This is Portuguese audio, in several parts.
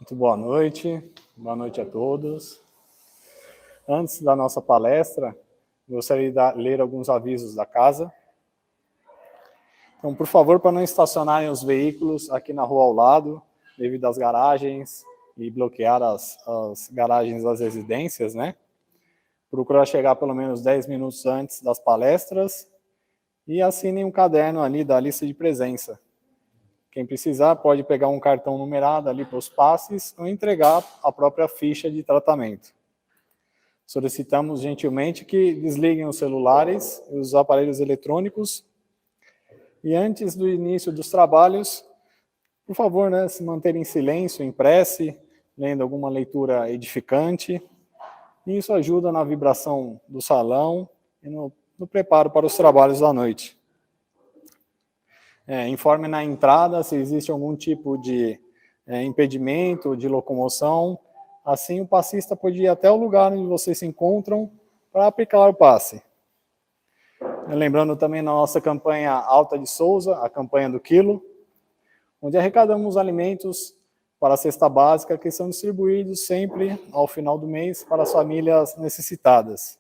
Muito boa noite a todos. Antes da nossa palestra, gostaria de ler alguns avisos da casa. Então, por favor, para não estacionarem os veículos aqui na rua ao lado, devido às garagens e bloquear as garagens das residências, né? Procurar chegar pelo menos 10 minutos antes das palestras e assinem um caderno ali da lista de presença. Quem precisar pode pegar um cartão numerado ali para os passes ou entregar a própria ficha de tratamento. Solicitamos gentilmente que desliguem os celulares e os aparelhos eletrônicos e antes do início dos trabalhos, por favor, né, se manter em silêncio, em prece, lendo alguma leitura edificante. Isso ajuda na vibração do salão e no preparo para os trabalhos da noite. Informe na entrada se existe algum tipo de impedimento de locomoção. Assim, o passista pode ir até o lugar onde vocês se encontram para aplicar o passe. Lembrando também na nossa campanha Alta de Souza, a campanha do quilo, onde arrecadamos alimentos para a cesta básica que são distribuídos sempre ao final do mês para as famílias necessitadas.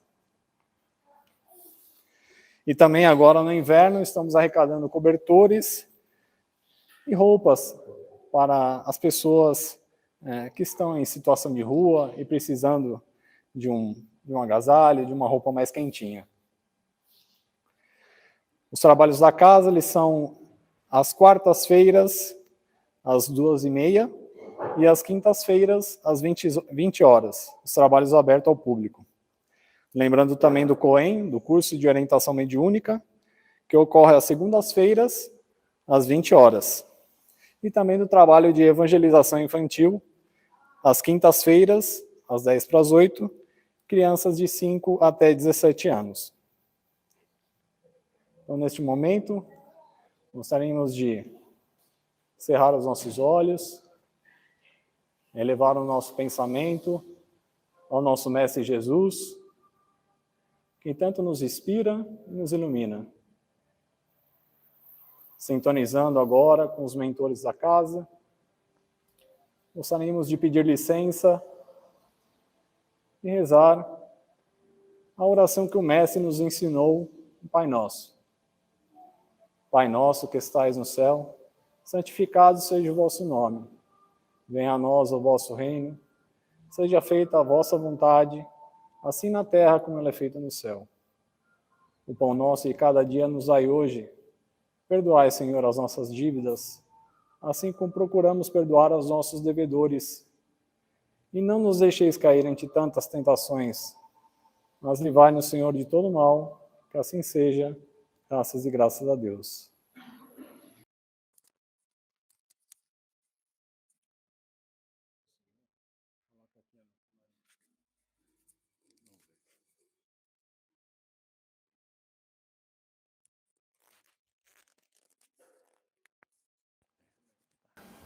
E também agora no inverno estamos arrecadando cobertores e roupas para as pessoas que estão em situação de rua e precisando de um agasalho, de uma roupa mais quentinha. Os trabalhos da casa, eles são às quartas-feiras, às 2h30, e às quintas-feiras, às 20 horas. Os trabalhos abertos ao público. Lembrando também do COEM, do curso de orientação mediúnica, que ocorre às segundas-feiras, às 20 horas. E também do trabalho de evangelização infantil, às quintas-feiras, às 7:50, crianças de 5 até 17 anos. Então, neste momento, gostaríamos de cerrar os nossos olhos, elevar o nosso pensamento ao nosso Mestre Jesus, que tanto nos inspira e nos ilumina. Sintonizando agora com os mentores da casa, gostaríamos de pedir licença e rezar a oração que o Mestre nos ensinou, o Pai Nosso. Pai nosso que estais no céu, santificado seja o vosso nome. Venha a nós o vosso reino, seja feita a vossa vontade, assim na terra como ela é feita no céu. O pão nosso de cada dia nos dai hoje. Perdoai, Senhor, as nossas dívidas, assim como procuramos perdoar aos nossos devedores. E não nos deixeis cair ante tantas tentações, mas livrai-nos, Senhor, de todo mal, que assim seja, graças e graças a Deus.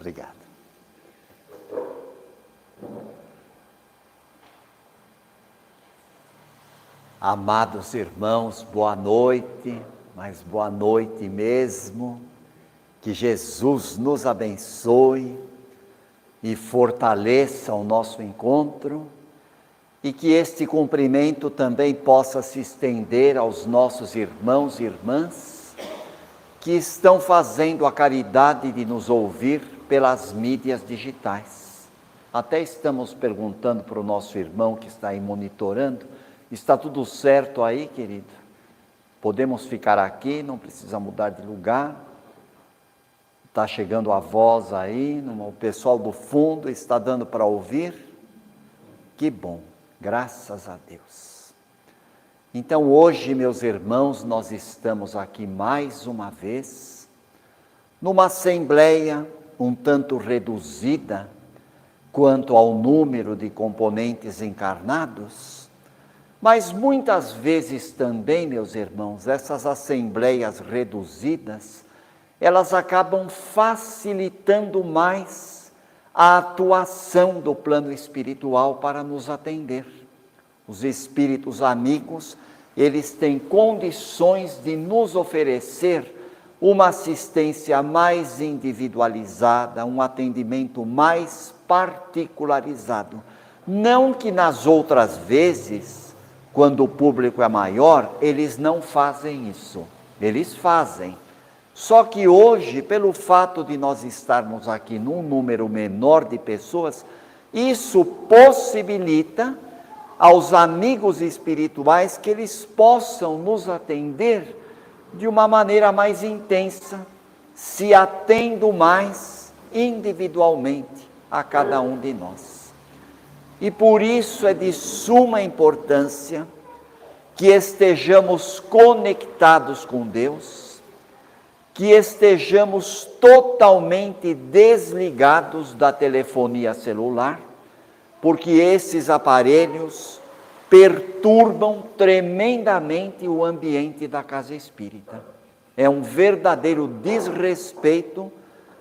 Obrigado. Amados irmãos, boa noite, mas boa noite mesmo. Que Jesus nos abençoe e fortaleça o nosso encontro e que este cumprimento também possa se estender aos nossos irmãos e irmãs que estão fazendo a caridade de nos ouvir pelas mídias digitais. Até estamos perguntando para o nosso irmão que está aí monitorando, está tudo certo aí, querido? Podemos ficar aqui, não precisa mudar de lugar? Está chegando a voz aí, o pessoal do fundo está dando para ouvir? Que bom, graças a Deus. Então hoje, meus irmãos, nós estamos aqui mais uma vez, numa assembleia um tanto reduzida quanto ao número de componentes encarnados, mas muitas vezes também, meus irmãos, essas assembleias reduzidas, elas acabam facilitando mais a atuação do plano espiritual para nos atender. Os espíritos amigos, eles têm condições de nos oferecer uma assistência mais individualizada, um atendimento mais particularizado. Não que nas outras vezes, quando o público é maior, eles não fazem isso. Eles fazem. Só que hoje, pelo fato de nós estarmos aqui num número menor de pessoas, isso possibilita aos amigos espirituais que eles possam nos atender de uma maneira mais intensa, se atendo mais individualmente a cada um de nós. E por isso é de suma importância que estejamos conectados com Deus, que estejamos totalmente desligados da telefonia celular, porque esses aparelhos perturbam tremendamente o ambiente da casa espírita. É um verdadeiro desrespeito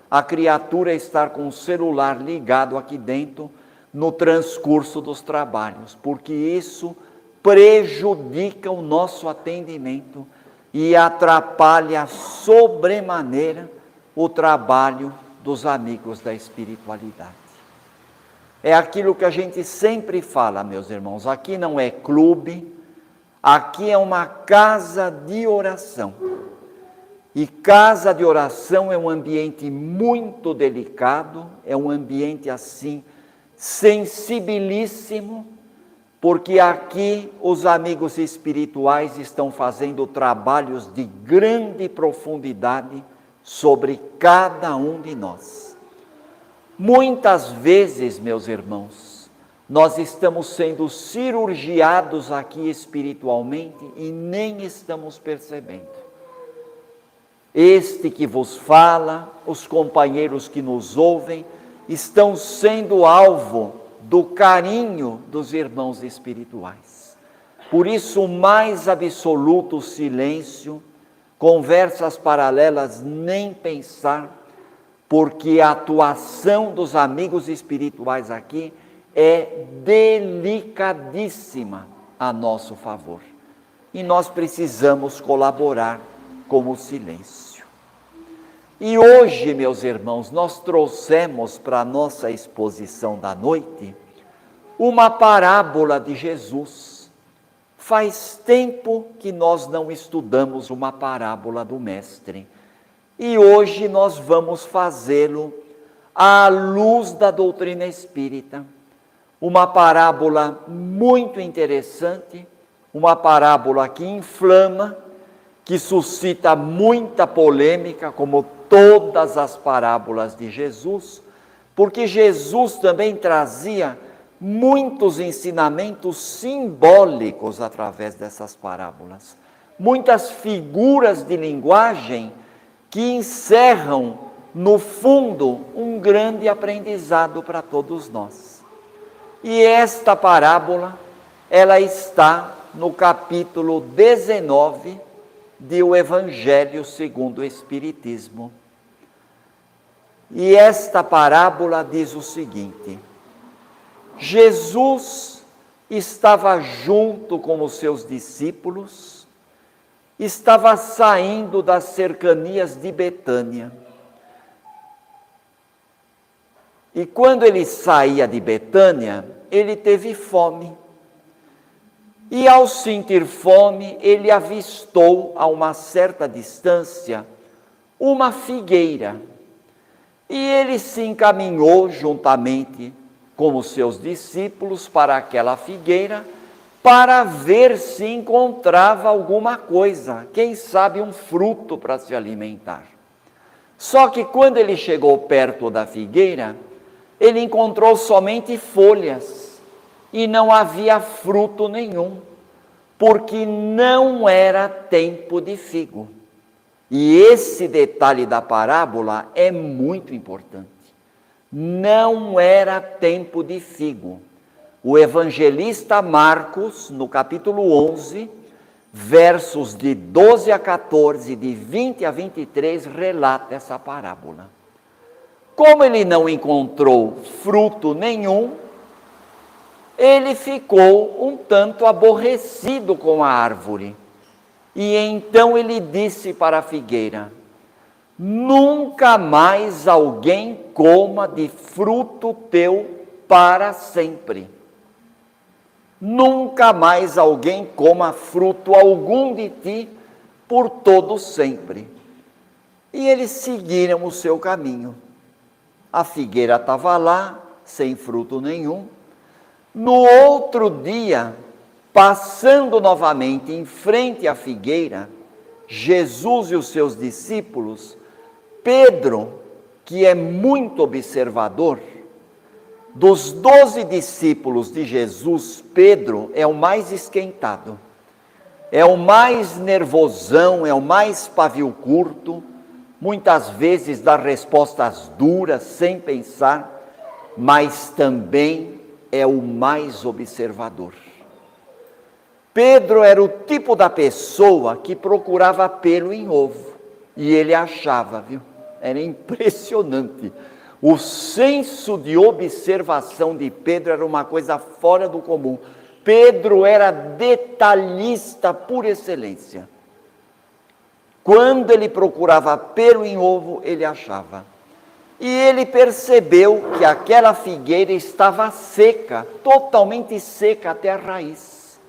a criatura estar com o celular ligado aqui dentro no transcurso dos trabalhos, porque isso prejudica o nosso atendimento e atrapalha sobremaneira o trabalho dos amigos da espiritualidade. É aquilo que a gente sempre fala, meus irmãos, aqui não é clube, aqui é uma casa de oração. E casa de oração é um ambiente muito delicado, é um ambiente assim, sensibilíssimo, porque aqui os amigos espirituais estão fazendo trabalhos de grande profundidade sobre cada um de nós. Muitas vezes, meus irmãos, nós estamos sendo cirurgiados aqui espiritualmente e nem estamos percebendo. Este que vos fala, os companheiros que nos ouvem, estão sendo alvo do carinho dos irmãos espirituais. Por isso, o mais absoluto silêncio, conversas paralelas, nem pensar, porque a atuação dos amigos espirituais aqui é delicadíssima a nosso favor. E nós precisamos colaborar com o silêncio. E hoje, meus irmãos, nós trouxemos para a nossa exposição da noite uma parábola de Jesus. Faz tempo que nós não estudamos uma parábola do Mestre. E hoje nós vamos fazê-lo à luz da doutrina espírita. Uma parábola muito interessante, uma parábola que inflama, que suscita muita polêmica, como todas as parábolas de Jesus, porque Jesus também trazia muitos ensinamentos simbólicos através dessas parábolas. Muitas figuras de linguagem que encerram, no fundo, um grande aprendizado para todos nós. E esta parábola, ela está no capítulo 19 do Evangelho segundo o Espiritismo. E esta parábola diz o seguinte: Jesus estava junto com os seus discípulos, estava saindo das cercanias de Betânia. E quando ele saía de Betânia, ele teve fome. E ao sentir fome, ele avistou a uma certa distância uma figueira. E ele se encaminhou juntamente com os seus discípulos para aquela figueira, para ver se encontrava alguma coisa, quem sabe um fruto para se alimentar. Só que quando ele chegou perto da figueira, ele encontrou somente folhas e não havia fruto nenhum, porque não era tempo de figo. E esse detalhe da parábola é muito importante. Não era tempo de figo. O evangelista Marcos, no capítulo 11, versos de 12 a 14, de 20 a 23, relata essa parábola. Como ele não encontrou fruto nenhum, ele ficou um tanto aborrecido com a árvore. E então ele disse para a figueira: nunca mais alguém coma de fruto teu para sempre. Nunca mais alguém coma fruto algum de ti por todo sempre. E eles seguiram o seu caminho. A figueira estava lá, sem fruto nenhum. No outro dia, passando novamente em frente à figueira, Jesus e os seus discípulos, Pedro, que é muito observador, dos 12 discípulos de Jesus, Pedro é o mais esquentado, é o mais nervosão, é o mais pavio curto, muitas vezes dá respostas duras, sem pensar, mas também é o mais observador. Pedro era o tipo da pessoa que procurava pelo em ovo, e ele achava, viu? Era impressionante. O senso de observação de Pedro era uma coisa fora do comum. Pedro era detalhista por excelência. Quando ele procurava pelo em ovo, ele achava. E ele percebeu que aquela figueira estava seca, totalmente seca até a raiz.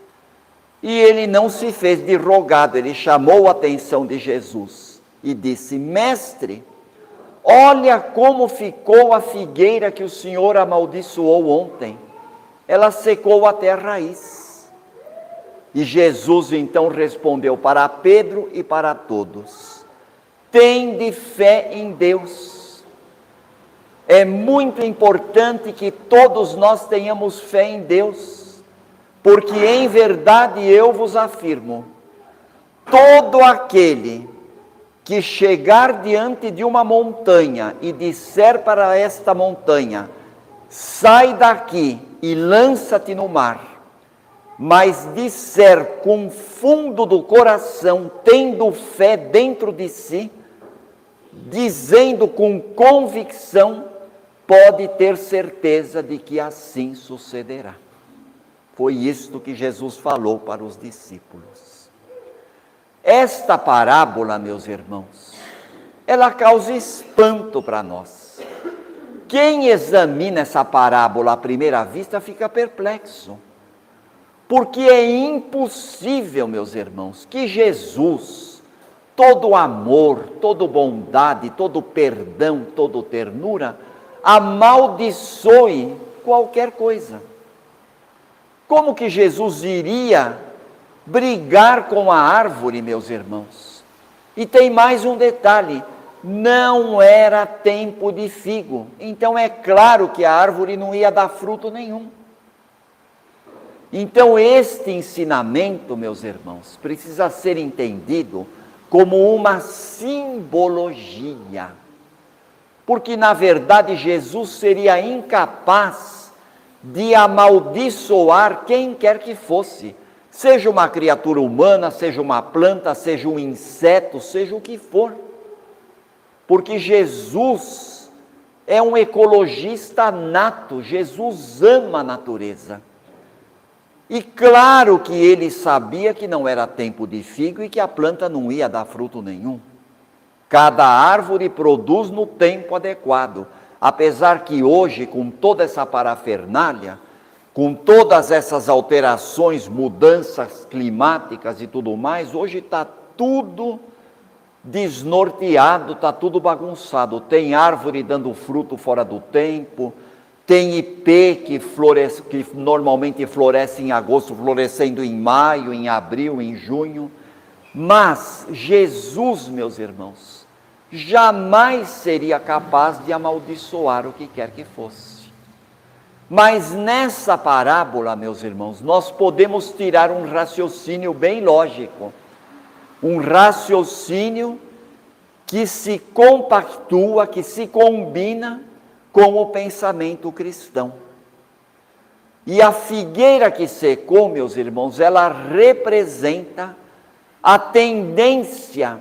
E ele não se fez de rogado, ele chamou a atenção de Jesus e disse: Mestre, olha como ficou a figueira que o Senhor amaldiçoou ontem. Ela secou até a raiz. E Jesus então respondeu para Pedro e para todos: tende fé em Deus. É muito importante que todos nós tenhamos fé em Deus, porque em verdade eu vos afirmo, todo aquele que chegar diante de uma montanha e disser para esta montanha: sai daqui e lança-te no mar, mas disser com fundo do coração, tendo fé dentro de si, dizendo com convicção, pode ter certeza de que assim sucederá. Foi isto que Jesus falou para os discípulos. Esta parábola, meus irmãos, ela causa espanto para nós. Quem examina essa parábola à primeira vista fica perplexo. Porque é impossível, meus irmãos, que Jesus, todo amor, toda bondade, todo perdão, toda ternura, amaldiçoe qualquer coisa. Como que Jesus iria brigar com a árvore, meus irmãos? E tem mais um detalhe: não era tempo de figo, então é claro que a árvore não ia dar fruto nenhum. Então este ensinamento, meus irmãos, precisa ser entendido como uma simbologia, porque na verdade Jesus seria incapaz de amaldiçoar quem quer que fosse, seja uma criatura humana, seja uma planta, seja um inseto, seja o que for, porque Jesus é um ecologista nato, Jesus ama a natureza. E claro que ele sabia que não era tempo de figo e que a planta não ia dar fruto nenhum. Cada árvore produz no tempo adequado, apesar que hoje, com toda essa parafernália, com todas essas alterações, mudanças climáticas e tudo mais, hoje está tudo desnorteado, está tudo bagunçado. Tem árvore dando fruto fora do tempo, tem ipê que normalmente floresce em agosto, florescendo em maio, em abril, em junho. Mas Jesus, meus irmãos, jamais seria capaz de amaldiçoar o que quer que fosse. Mas nessa parábola, meus irmãos, nós podemos tirar um raciocínio bem lógico, um raciocínio que se compactua, que se combina com o pensamento cristão. E a figueira que secou, meus irmãos, ela representa a tendência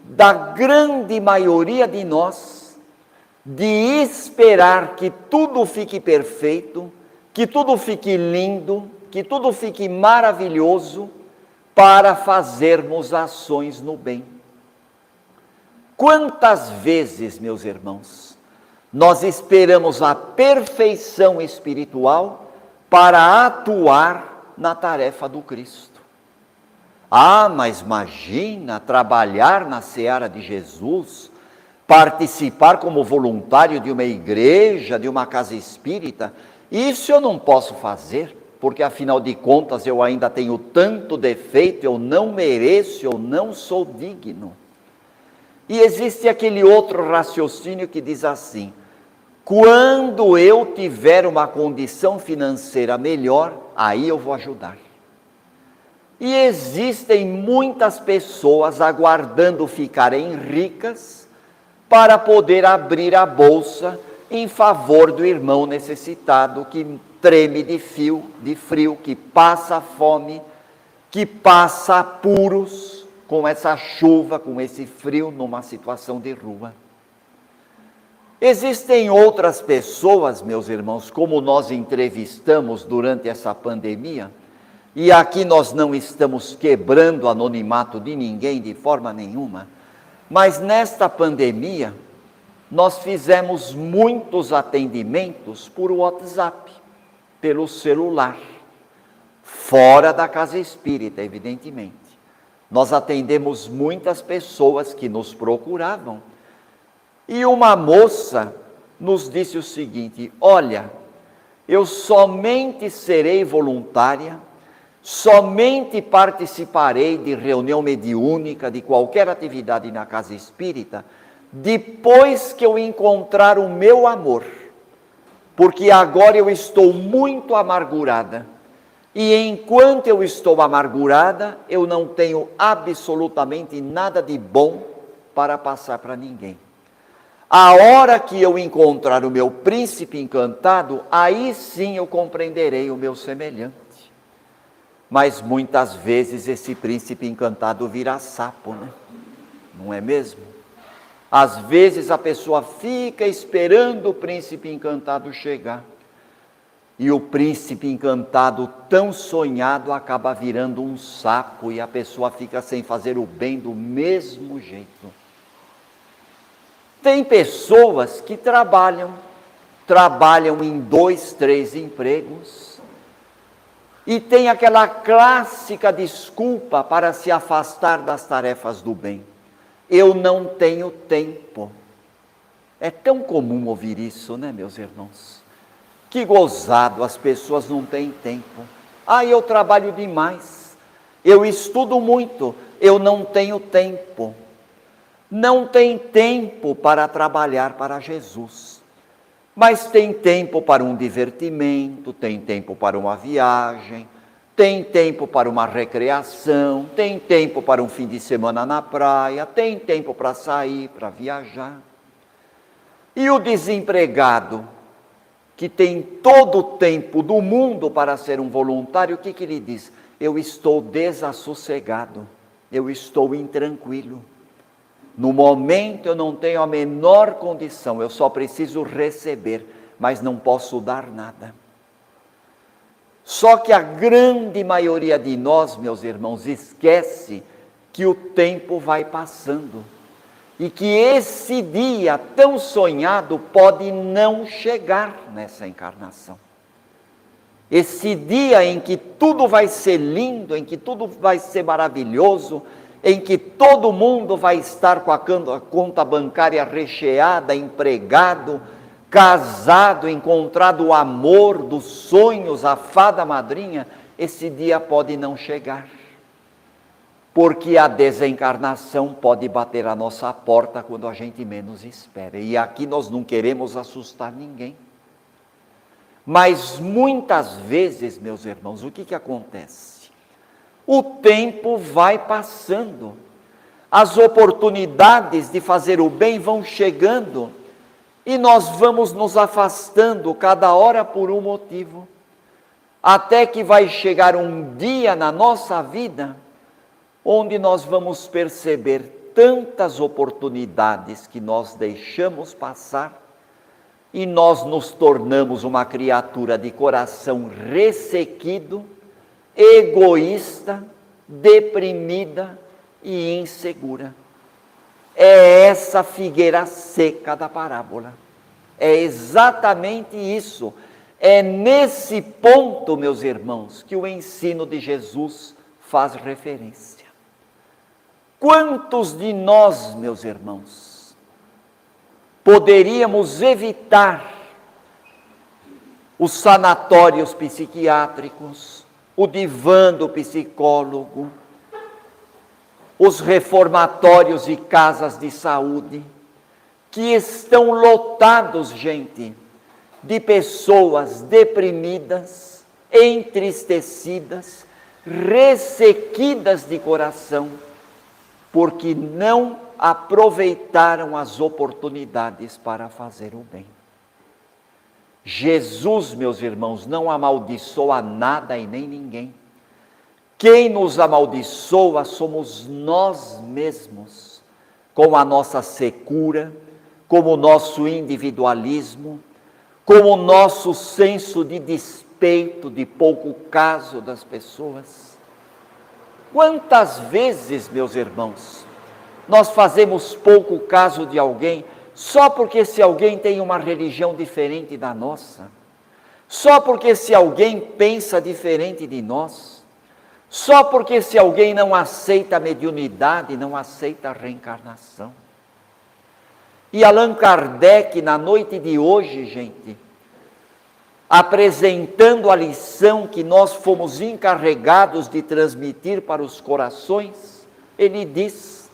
da grande maioria de nós de esperar que tudo fique perfeito, que tudo fique lindo, que tudo fique maravilhoso para fazermos ações no bem. Quantas vezes, meus irmãos, nós esperamos a perfeição espiritual para atuar na tarefa do Cristo? Ah, mas imagina trabalhar na seara de Jesus, participar como voluntário de uma igreja, de uma casa espírita. Isso eu não posso fazer, porque afinal de contas eu ainda tenho tanto defeito, eu não mereço, eu não sou digno. E existe aquele outro raciocínio que diz assim: quando eu tiver uma condição financeira melhor, aí eu vou ajudar. E existem muitas pessoas aguardando ficarem ricas para poder abrir a bolsa em favor do irmão necessitado que treme de frio, que passa fome, que passa apuros com essa chuva, com esse frio, numa situação de rua. Existem outras pessoas, meus irmãos, como nós entrevistamos durante essa pandemia, e aqui nós não estamos quebrando o anonimato de ninguém de forma nenhuma, mas nesta pandemia, nós fizemos muitos atendimentos por WhatsApp, pelo celular, fora da casa espírita, evidentemente. Nós atendemos muitas pessoas que nos procuravam, e uma moça nos disse o seguinte: olha, eu somente serei voluntária, somente participarei de reunião mediúnica, de qualquer atividade na casa espírita, depois que eu encontrar o meu amor, porque agora eu estou muito amargurada, e enquanto eu estou amargurada, eu não tenho absolutamente nada de bom para passar para ninguém. A hora que eu encontrar o meu príncipe encantado, aí sim eu compreenderei o meu semelhante. Mas muitas vezes esse príncipe encantado vira sapo, né? Não é mesmo? Às vezes a pessoa fica esperando o príncipe encantado chegar. E o príncipe encantado tão sonhado acaba virando um sapo e a pessoa fica sem fazer o bem do mesmo jeito. Tem pessoas que trabalham em 2, 3 empregos, e tem aquela clássica desculpa para se afastar das tarefas do bem: eu não tenho tempo. É tão comum ouvir isso, né, meus irmãos? Que gozado, as pessoas não têm tempo. Ah, eu trabalho demais, eu estudo muito, eu não tenho tempo. Não tem tempo para trabalhar para Jesus, mas tem tempo para um divertimento, tem tempo para uma viagem, tem tempo para uma recreação, tem tempo para um fim de semana na praia, tem tempo para sair, para viajar. E o desempregado, que tem todo o tempo do mundo para ser um voluntário, o que ele diz? Eu estou desassossegado, eu estou intranquilo. No momento eu não tenho a menor condição, eu só preciso receber, mas não posso dar nada. Só que a grande maioria de nós, meus irmãos, esquece que o tempo vai passando e que esse dia tão sonhado pode não chegar nessa encarnação. Esse dia em que tudo vai ser lindo, em que tudo vai ser maravilhoso, em que todo mundo vai estar com a conta bancária recheada, empregado, casado, encontrado o amor dos sonhos, a fada madrinha, esse dia pode não chegar. Porque a desencarnação pode bater à nossa porta quando a gente menos espera. E aqui nós não queremos assustar ninguém. Mas muitas vezes, meus irmãos, o que acontece? O tempo vai passando, as oportunidades de fazer o bem vão chegando, e nós vamos nos afastando cada hora por um motivo, até que vai chegar um dia na nossa vida, onde nós vamos perceber tantas oportunidades que nós deixamos passar, e nós nos tornamos uma criatura de coração ressequido, egoísta, deprimida e insegura. é essa figueira seca da parábola. É exatamente isso. É nesse ponto, meus irmãos, que o ensino de Jesus faz referência. Quantos de nós, meus irmãos, poderíamos evitar os sanatórios psiquiátricos, o divã do psicólogo, os reformatórios e casas de saúde, que estão lotados, gente, de pessoas deprimidas, entristecidas, ressequidas de coração, porque não aproveitaram as oportunidades para fazer o bem. Jesus, meus irmãos, não amaldiçoa nada e nem ninguém. Quem nos amaldiçoa somos nós mesmos, com a nossa secura, com o nosso individualismo, com o nosso senso de despeito, de pouco caso das pessoas. Quantas vezes, meus irmãos, nós fazemos pouco caso de alguém só porque esse alguém tem uma religião diferente da nossa, só porque esse alguém pensa diferente de nós, só porque esse alguém não aceita a mediunidade, não aceita a reencarnação. E Allan Kardec, na noite de hoje, gente, apresentando a lição que nós fomos encarregados de transmitir para os corações, ele diz: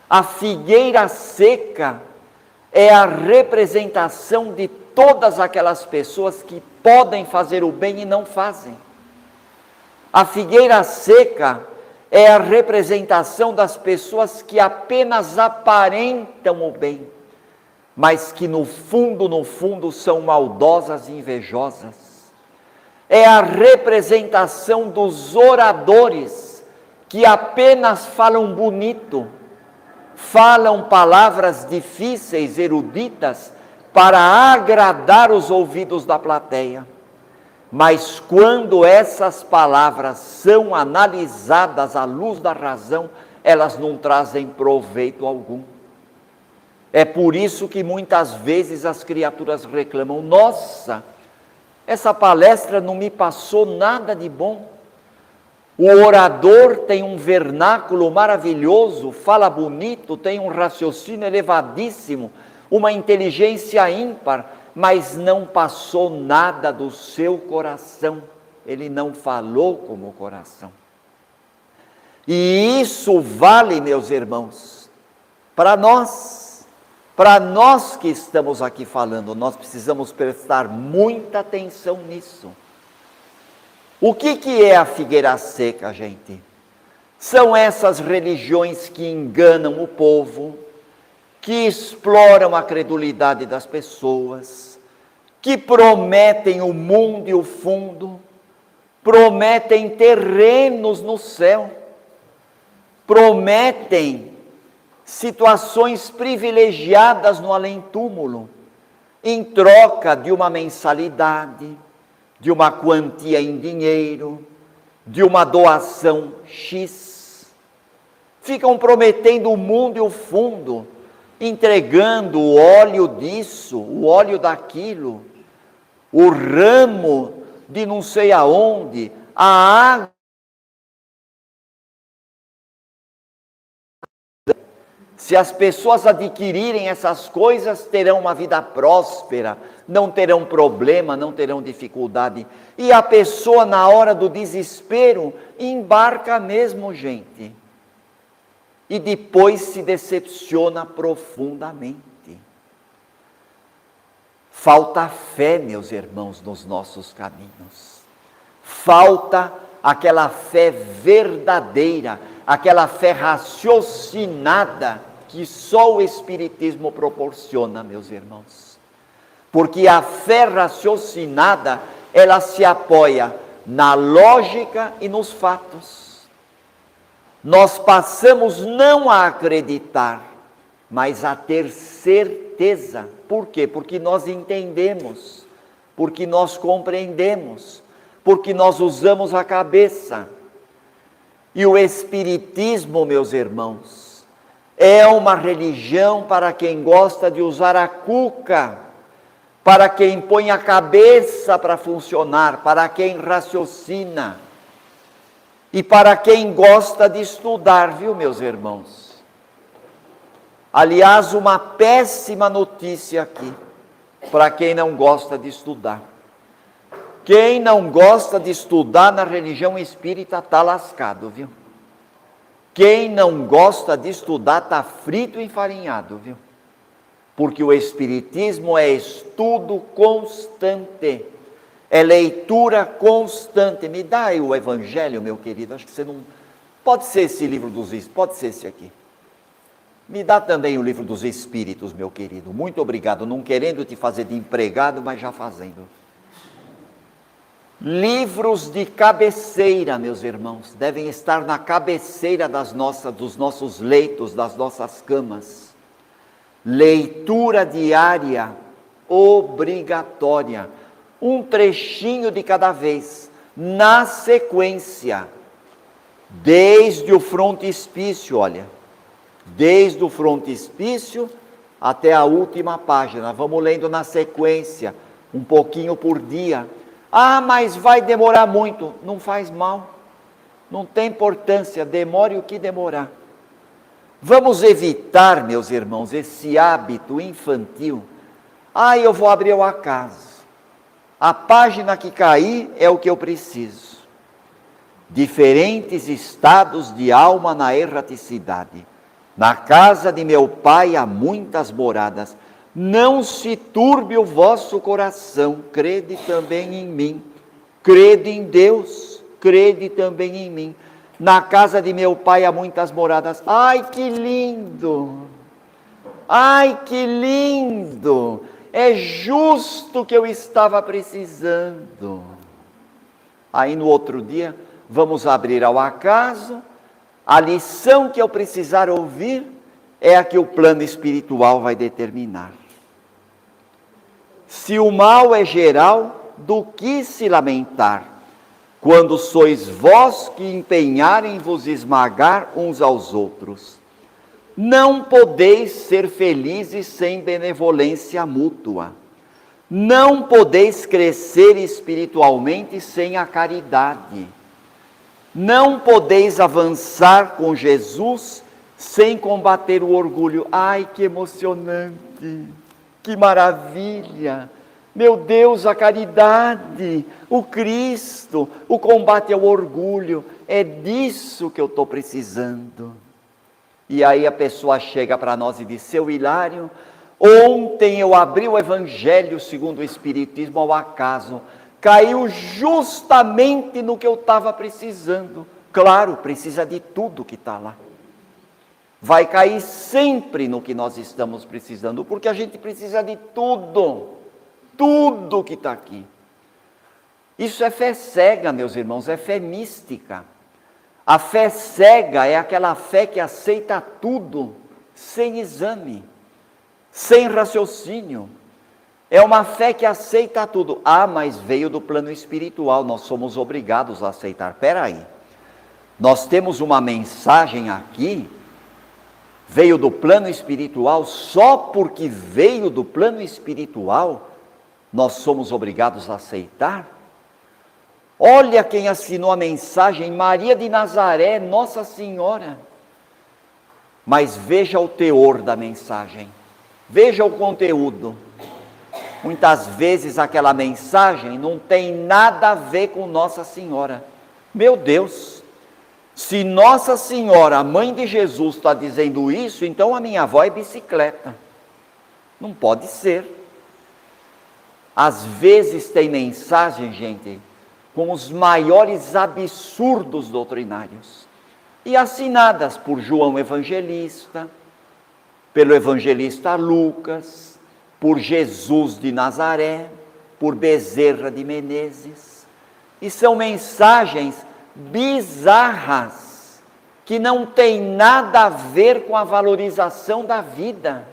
a figueira seca é a representação de todas aquelas pessoas que podem fazer o bem e não fazem. A figueira seca é a representação das pessoas que apenas aparentam o bem, mas que no fundo são maldosas e invejosas. É a representação dos oradores que apenas falam bonito, falam palavras difíceis, eruditas, para agradar os ouvidos da plateia. Mas quando essas palavras são analisadas à luz da razão, elas não trazem proveito algum. É por isso que muitas vezes as criaturas reclamam: nossa, essa palestra não me passou nada de bom. O orador tem um vernáculo maravilhoso, fala bonito, tem um raciocínio elevadíssimo, uma inteligência ímpar, mas não passou nada do seu coração. Ele não falou como o coração. E isso vale, meus irmãos, para nós que estamos aqui falando, nós precisamos prestar muita atenção nisso. O que é a figueira seca, gente? São essas religiões que enganam o povo, que exploram a credulidade das pessoas, que prometem o mundo e o fundo, prometem terrenos no céu, prometem situações privilegiadas no além-túmulo, em troca de uma mensalidade, de uma quantia em dinheiro, de uma doação X. Ficam prometendo o mundo e o fundo, entregando o óleo disso, o óleo daquilo, o ramo de não sei aonde, a água. Se as pessoas adquirirem essas coisas, terão uma vida próspera, não terão problema, não terão dificuldade. E a pessoa, na hora do desespero, embarca mesmo, gente. E depois se decepciona profundamente. Falta fé, meus irmãos, nos nossos caminhos. Falta aquela fé verdadeira, aquela fé raciocinada, que só o Espiritismo proporciona, meus irmãos. Porque a fé raciocinada, ela se apoia na lógica e nos fatos. Nós passamos não a acreditar, mas a ter certeza. Por quê? Porque nós entendemos, porque nós compreendemos, porque nós usamos a cabeça. E o Espiritismo, meus irmãos, É uma religião para quem gosta de usar a cuca, para quem põe a cabeça para funcionar, para quem raciocina e para quem gosta de estudar, viu, meus irmãos? Aliás, uma péssima notícia aqui, para quem não gosta de estudar. Quem não gosta de estudar na religião espírita está lascado, viu? Quem não gosta de estudar está frito e enfarinhado, viu? Porque o Espiritismo é estudo constante, é leitura constante. Me dá aí o Evangelho, meu querido, acho que você não... Pode ser esse livro dos Espíritos, pode ser esse aqui. Me dá também o livro dos Espíritos, meu querido, muito obrigado, não querendo te fazer de empregado, mas já fazendo. Livros de cabeceira, meus irmãos, devem estar na cabeceira dos nossos leitos, das nossas camas. Leitura diária, obrigatória, um trechinho de cada vez, na sequência, desde o frontispício, olha, desde o frontispício até a última página, vamos lendo na sequência, um pouquinho por dia. Ah, mas vai demorar muito. Não faz mal, não tem importância, demore o que demorar. Vamos evitar, meus irmãos, esse hábito infantil. Ah, eu vou abrir o acaso. A página que cair é o que eu preciso. Diferentes estados de alma na erraticidade. Na casa de meu pai há muitas moradas. Não se turbe o vosso coração, crede também em mim. Crede em Deus, crede também em mim. Na casa de meu pai há muitas moradas. Ai, que lindo! Ai, que lindo! É justo o que eu estava precisando. Aí no outro dia, vamos abrir ao acaso. A lição que eu precisar ouvir é a que o plano espiritual vai determinar. Se o mal é geral, do que se lamentar, quando sois vós que empenharem vos esmagar uns aos outros? Não podeis ser felizes sem benevolência mútua. Não podeis crescer espiritualmente sem a caridade. Não podeis avançar com Jesus sem combater o orgulho. Ai, que emocionante! Que maravilha! Meu Deus, a caridade, o Cristo, o combate ao orgulho, é disso que eu estou precisando. E aí a pessoa chega para nós e diz: seu Hilário, ontem eu abri o Evangelho segundo o Espiritismo ao acaso, caiu justamente no que eu estava precisando. Claro, precisa de tudo que está lá. Vai cair sempre no que nós estamos precisando, porque a gente precisa de tudo, tudo que está aqui. Isso é fé cega, meus irmãos, é fé mística. A fé cega é aquela fé que aceita tudo, sem exame, sem raciocínio. É uma fé que aceita tudo. Ah, mas veio do plano espiritual, nós somos obrigados a aceitar. Espera aí, nós temos uma mensagem aqui, veio do plano espiritual, só porque veio do plano espiritual, nós somos obrigados a aceitar? Olha quem assinou a mensagem, Maria de Nazaré, Nossa Senhora. Mas veja o teor da mensagem, veja o conteúdo. Muitas vezes aquela mensagem não tem nada a ver com Nossa Senhora. Meu Deus, se Nossa Senhora, a mãe de Jesus, está dizendo isso, então a minha avó é bicicleta. Não pode ser. Às vezes tem mensagem, gente, com os maiores absurdos doutrinários, e assinadas por João Evangelista, pelo evangelista Lucas, por Jesus de Nazaré, por Bezerra de Menezes, e são mensagens bizarras, que não tem nada a ver com a valorização da vida,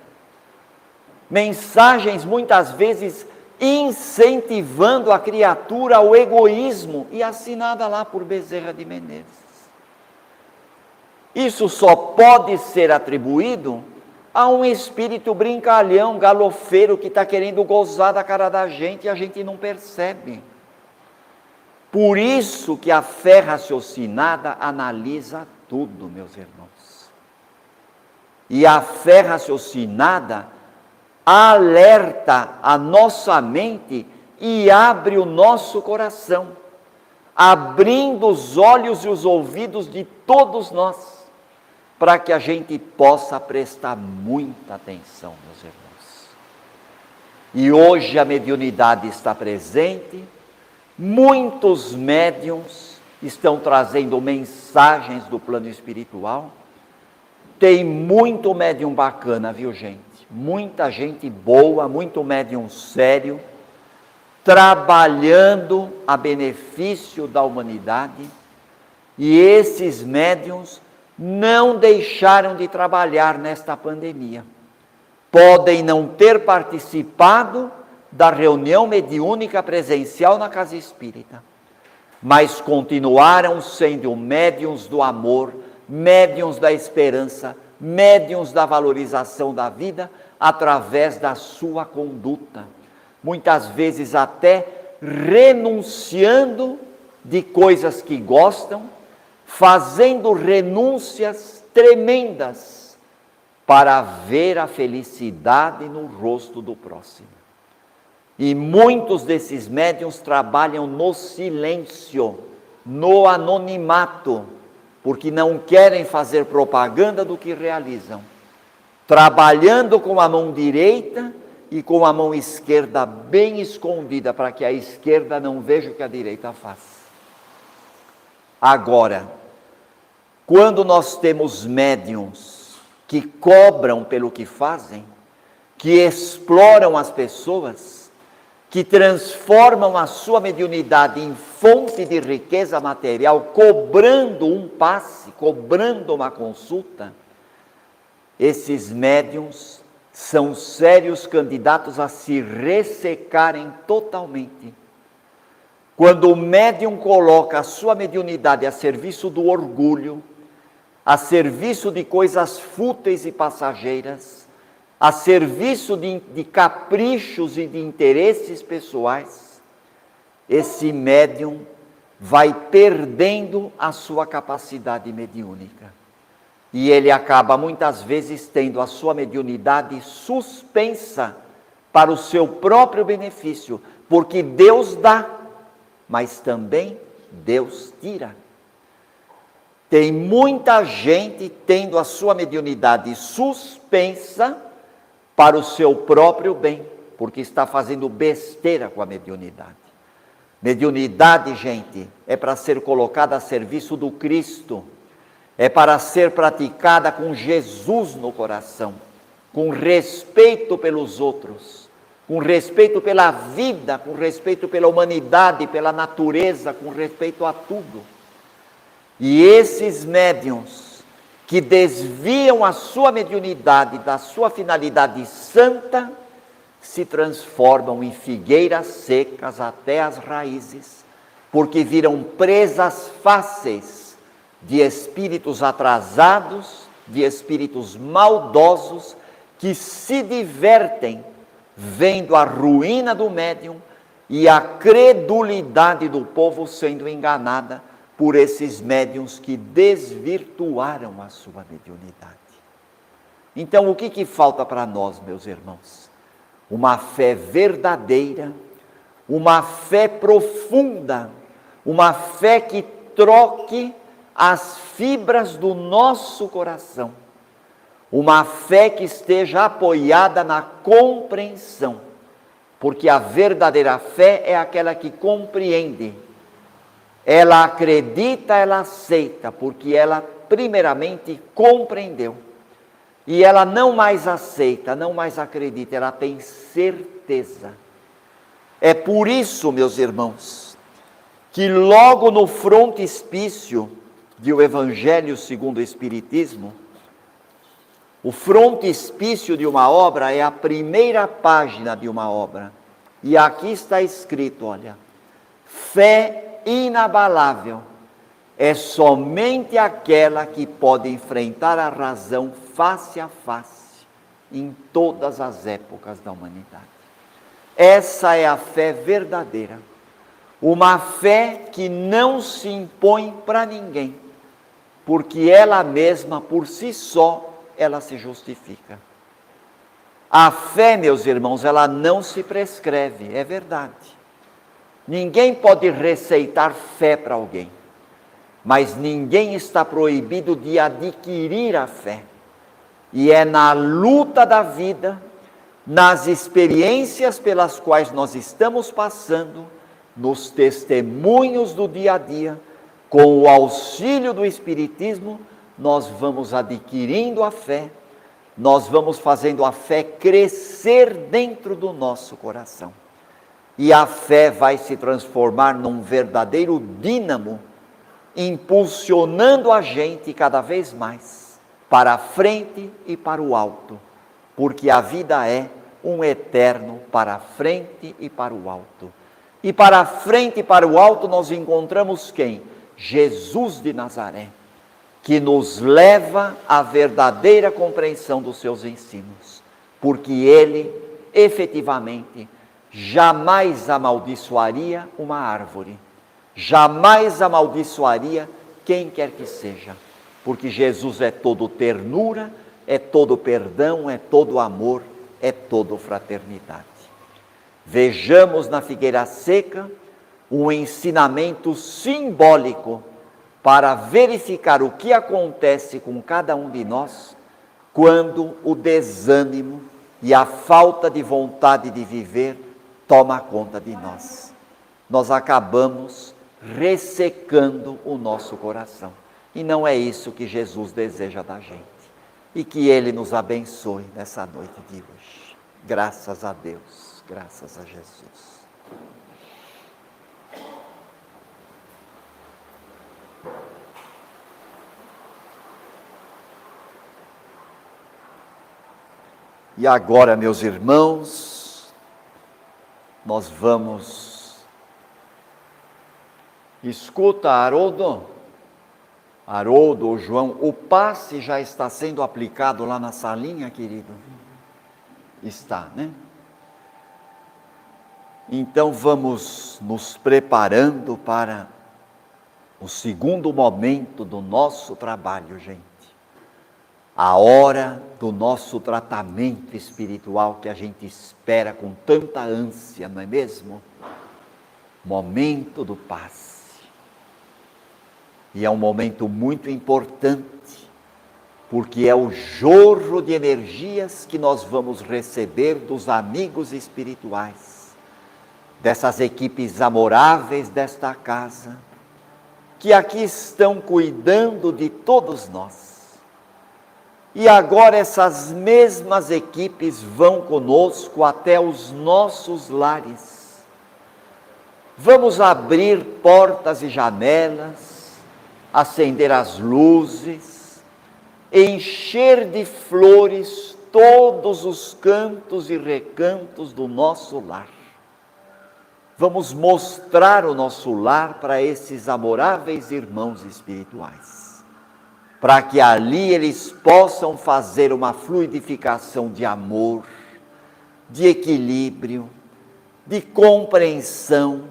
mensagens muitas vezes incentivando a criatura ao egoísmo, e assinada lá por Bezerra de Menezes. Isso só pode ser atribuído a um espírito brincalhão, galofeiro, que está querendo gozar da cara da gente e a gente não percebe. Por isso que a fé raciocinada analisa tudo, meus irmãos. E a fé raciocinada alerta a nossa mente e abre o nosso coração, abrindo os olhos e os ouvidos de todos nós, para que a gente possa prestar muita atenção, meus irmãos. E hoje a mediunidade está presente, muitos médiuns estão trazendo mensagens do plano espiritual. Tem muito médium bacana, viu, gente? Muita gente boa, muito médium sério, trabalhando a benefício da humanidade. E esses médiuns não deixaram de trabalhar nesta pandemia. Podem não ter participado da reunião mediúnica presencial na Casa Espírita, mas continuaram sendo médiuns do amor, médiuns da esperança, médiuns da valorização da vida, através da sua conduta. Muitas vezes até renunciando de coisas que gostam, fazendo renúncias tremendas para ver a felicidade no rosto do próximo. E muitos desses médiuns trabalham no silêncio, no anonimato, porque não querem fazer propaganda do que realizam, trabalhando com a mão direita e com a mão esquerda bem escondida, para que a esquerda não veja o que a direita faz. Agora, quando nós temos médiuns que cobram pelo que fazem, que exploram as pessoas, que transformam a sua mediunidade em fonte de riqueza material, cobrando um passe, cobrando uma consulta, esses médiuns são sérios candidatos a se ressecarem totalmente. Quando o médium coloca a sua mediunidade a serviço do orgulho, a serviço de coisas fúteis e passageiras, a serviço de caprichos e de interesses pessoais, esse médium vai perdendo a sua capacidade mediúnica. E ele acaba muitas vezes tendo a sua mediunidade suspensa para o seu próprio benefício, porque Deus dá, mas também Deus tira. Tem muita gente tendo a sua mediunidade suspensa para o seu próprio bem, porque está fazendo besteira com a mediunidade. Mediunidade, gente, é para ser colocada a serviço do Cristo, é para ser praticada com Jesus no coração, com respeito pelos outros, com respeito pela vida, com respeito pela humanidade, pela natureza, com respeito a tudo. E esses médiuns que desviam a sua mediunidade da sua finalidade santa, se transformam em figueiras secas até as raízes, porque viram presas fáceis de espíritos atrasados, de espíritos maldosos, que se divertem vendo a ruína do médium e a credulidade do povo sendo enganada por esses médiuns que desvirtuaram a sua mediunidade. Então, o que falta para nós, meus irmãos? Uma fé verdadeira, uma fé profunda, uma fé que troque as fibras do nosso coração, uma fé que esteja apoiada na compreensão, porque a verdadeira fé é aquela que compreende. Ela acredita, ela aceita, porque ela primeiramente compreendeu. E ela não mais aceita, não mais acredita, ela tem certeza. É por isso, meus irmãos, que logo no frontispício do Evangelho segundo o Espiritismo, o frontispício de uma obra é a primeira página de uma obra. E aqui está escrito, olha, fé inabalável é somente aquela que pode enfrentar a razão face a face em todas as épocas da humanidade. Essa é a fé verdadeira, uma fé que não se impõe para ninguém, porque ela mesma, por si só, ela se justifica. A fé, meus irmãos, ela não se prescreve, é verdade. Ninguém pode receitar fé para alguém, mas ninguém está proibido de adquirir a fé. E é na luta da vida, nas experiências pelas quais nós estamos passando, nos testemunhos do dia a dia, com o auxílio do Espiritismo, nós vamos adquirindo a fé, nós vamos fazendo a fé crescer dentro do nosso coração. E a fé vai se transformar num verdadeiro dínamo, impulsionando a gente cada vez mais para a frente e para o alto, porque a vida é um eterno para a frente e para o alto. E para a frente e para o alto nós encontramos quem? Jesus de Nazaré, que nos leva à verdadeira compreensão dos seus ensinos, porque ele, efetivamente, jamais amaldiçoaria uma árvore, jamais amaldiçoaria quem quer que seja, porque Jesus é todo ternura, é todo perdão, é todo amor, é todo fraternidade. Vejamos na figueira seca um ensinamento simbólico para verificar o que acontece com cada um de nós quando o desânimo e a falta de vontade de viver toma conta de nós. Nós acabamos ressecando o nosso coração. E não é isso que Jesus deseja da gente. E que Ele nos abençoe nessa noite de hoje. Graças a Deus, graças a Jesus. E agora, meus irmãos, nós vamos... Escuta, Haroldo. Haroldo ou João, o passe já está sendo aplicado lá na salinha, querido? Está, né? Então vamos nos preparando para o segundo momento do nosso trabalho, gente. A hora do nosso tratamento espiritual que a gente espera com tanta ânsia, não é mesmo? Momento do passe. E é um momento muito importante, porque é o jorro de energias que nós vamos receber dos amigos espirituais, dessas equipes amoráveis desta casa, que aqui estão cuidando de todos nós. E agora essas mesmas equipes vão conosco até os nossos lares. Vamos abrir portas e janelas, acender as luzes, encher de flores todos os cantos e recantos do nosso lar. Vamos mostrar o nosso lar para esses amoráveis irmãos espirituais, para que ali eles possam fazer uma fluidificação de amor, de equilíbrio, de compreensão,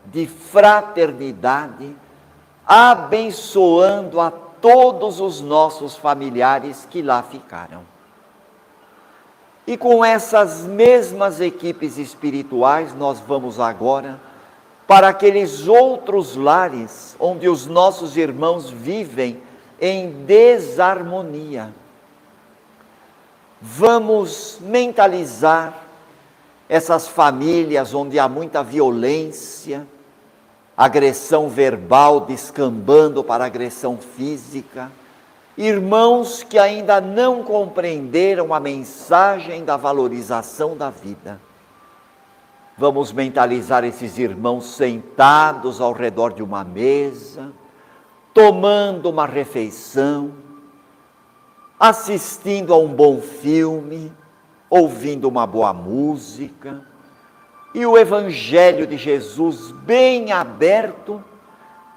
de fraternidade, abençoando a todos os nossos familiares que lá ficaram. E com essas mesmas equipes espirituais, nós vamos agora para aqueles outros lares onde os nossos irmãos vivem em desarmonia. Vamos mentalizar essas famílias onde há muita violência, agressão verbal descambando para agressão física, irmãos que ainda não compreenderam a mensagem da valorização da vida. Vamos mentalizar esses irmãos sentados ao redor de uma mesa, tomando uma refeição, assistindo a um bom filme, ouvindo uma boa música, e o Evangelho de Jesus bem aberto,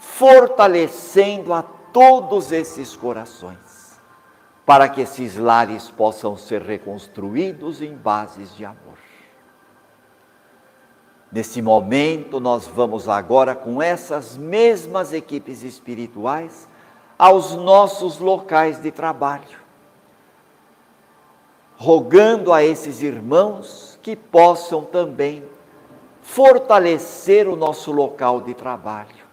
fortalecendo a todos esses corações, para que esses lares possam ser reconstruídos em bases de amor. Nesse momento, nós vamos agora, com essas mesmas equipes espirituais, aos nossos locais de trabalho, rogando a esses irmãos que possam também fortalecer o nosso local de trabalho,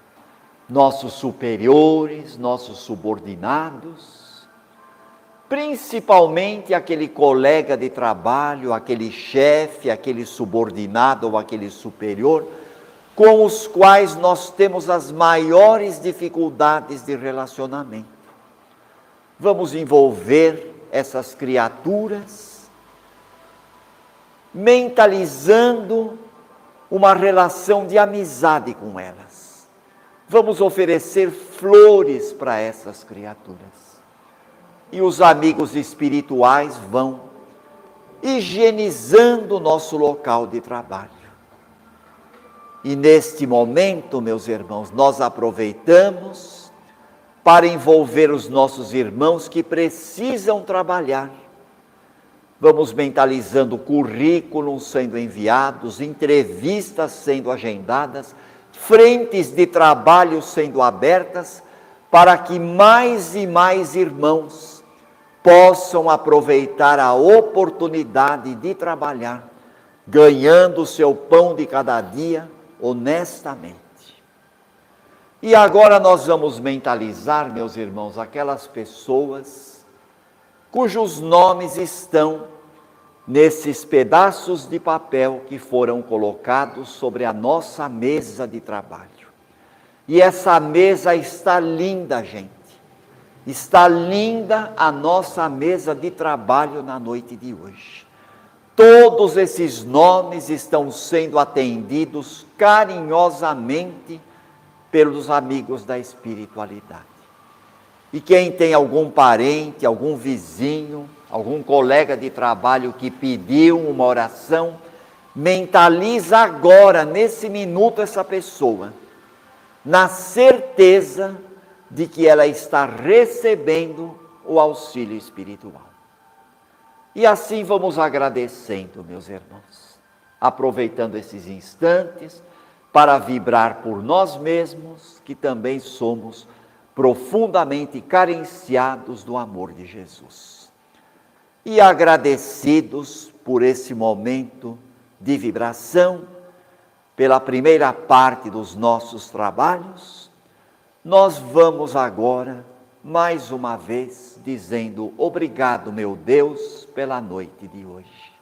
nossos superiores, nossos subordinados, principalmente aquele colega de trabalho, aquele chefe, aquele subordinado ou aquele superior, com os quais nós temos as maiores dificuldades de relacionamento. Vamos envolver essas criaturas, mentalizando uma relação de amizade com elas. Vamos oferecer flores para essas criaturas. E os amigos espirituais vão higienizando o nosso local de trabalho. E neste momento, meus irmãos, nós aproveitamos para envolver os nossos irmãos que precisam trabalhar. Vamos mentalizando currículos sendo enviados, entrevistas sendo agendadas, frentes de trabalho sendo abertas, para que mais e mais irmãos possam aproveitar a oportunidade de trabalhar, ganhando o seu pão de cada dia honestamente. E agora nós vamos mentalizar, meus irmãos, aquelas pessoas cujos nomes estão nesses pedaços de papel que foram colocados sobre a nossa mesa de trabalho. E essa mesa está linda, gente. Está linda a nossa mesa de trabalho na noite de hoje. Todos esses nomes estão sendo atendidos carinhosamente pelos amigos da espiritualidade. E quem tem algum parente, algum vizinho, algum colega de trabalho que pediu uma oração, mentaliza agora, nesse minuto, essa pessoa, na certeza de que ela está recebendo o auxílio espiritual. E assim vamos agradecendo, meus irmãos, aproveitando esses instantes para vibrar por nós mesmos, que também somos profundamente carenciados do amor de Jesus. E agradecidos por esse momento de vibração, pela primeira parte dos nossos trabalhos, nós vamos agora, mais uma vez, dizendo obrigado, meu Deus, pela noite de hoje.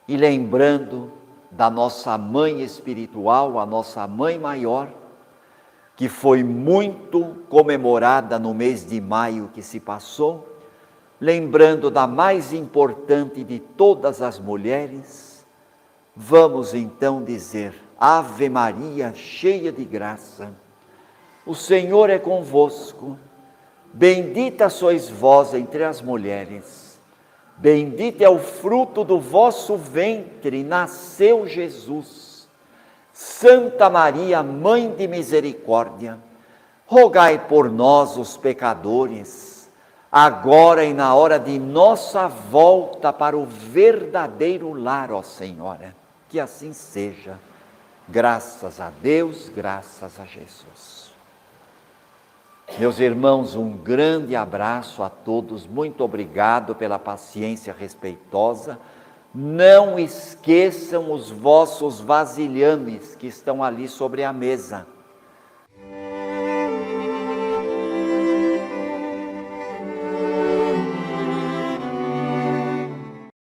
E lembrando da nossa mãe espiritual, a nossa mãe maior, que foi muito comemorada no mês de maio que se passou, lembrando da mais importante de todas as mulheres, vamos então dizer: Ave Maria, cheia de graça, o Senhor é convosco, bendita sois vós entre as mulheres, bendito é o fruto do vosso ventre, nasceu Jesus. Santa Maria, Mãe de Misericórdia, rogai por nós, os pecadores, agora e na hora de nossa volta para o verdadeiro lar, ó Senhora. Que assim seja. Graças a Deus, graças a Jesus. Meus irmãos, um grande abraço a todos, muito obrigado pela paciência respeitosa. Não esqueçam os vossos vasilhames que estão ali sobre a mesa.